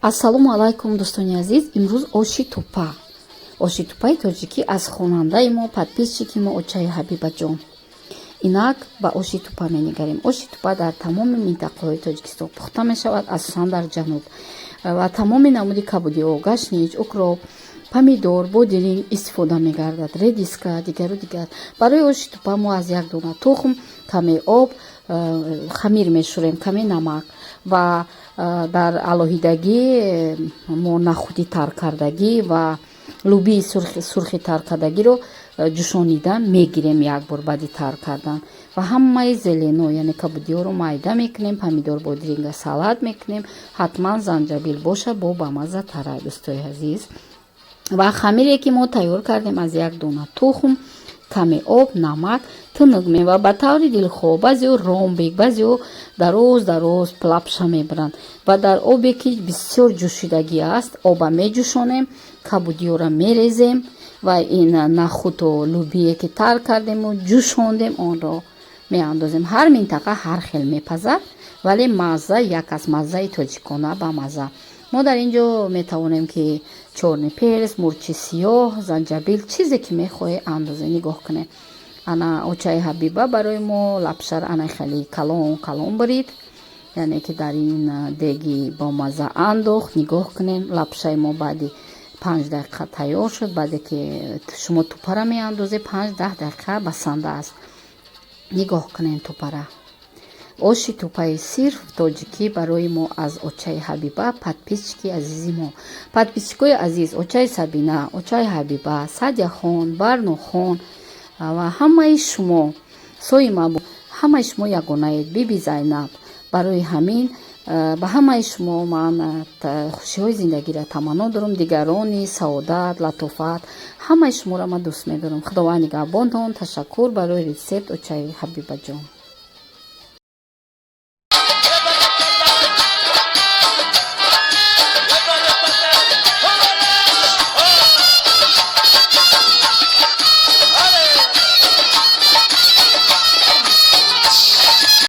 Ассалому алайкум, дӯстони азиз. Имрӯз оши тупа. Оши тупаи тоҷикӣ аз хонандаи мо, подписчики мо Очаи Ҳабибаҷон. Инак ба оши тупа менигарем. Оши тупа дар тамоми минтақаҳои Тоҷикистон пухта мешавад, асосан дар ҷануб. Ва тамоми намуди кабудиҳо, гашнич, укроп, помидор, бодиринг истифода мегардад, редиска, дигару дигар. Барои оши тупа мо аз як дона тухм, каме об, хамир мешӯрем, каме намак ва дар алоҳидагӣ мо нахуди таркардагӣ ва лубии сурхи таркардагиро ҷӯшонида мегирем як бор баъди тар кардан ва ҳамаи зелено, яъне кабудиҳоро майда мекунем, помидор, бодиринга салат мекунем, ҳатман занҷабил боша бо бамаззатара, дӯстои азиз. ва хамире ки мо тайёр кардем аз як дона тухм, каме об, намак тинук мева ба таври дилхоҳ, баъзеҳо ромбик, баъзеҳо дароз лапша мебаранд ва дар обе ки бисёр ҷӯшидагӣ аст, оба меҷӯшонем, кабудиҳоро мерезем ва ин нахуду лубие ки тар кардему ҷӯшондем, онро меандозем. Ҳар минтақа ҳар хел мепазад, вале мазза як аст, маззаи тоҷикона ба мазза. мо дар ин ҷо метавонем ки чорни перс, мурчи сиёҳ, занҷабил, чизе ки мехоҳе андоза. Нигоҳ кунед, ана Очаи Ҳабиба барои мо лапшаро ана хеле калон барид, яъне ки дар ин деги бомазза андохт. Нигоҳ кунед, лапшаи мо баъди 5 дақиқа тайёр шуд. Баъде ки шумо тупара меандозед, 5-10 дақиқа басанда аст. Нигоҳ кунед тупара. Оши тупаи сирф тоҷикӣ барои мо аз Очаи Ҳабиба, подписчики азизи мо. Подписчикои азиз, Очаи Сабина, Очаи Ҳабиба, Садяхон, Барнохон ва ҳамаи шумо, Сои Мабуд, ҳамаи шумо ягонаед, Биби Зайнаб. Барои ҳамин ба ҳамаи шумо ман хушиҳои зиндагиро таманно дорам. Дигарони саодат, латофат, ҳамаи шуморо ман дӯст медорам. Худованд нигаҳбонтон. Ташаккур барои рецепт Очаи Ҳабибаҷон.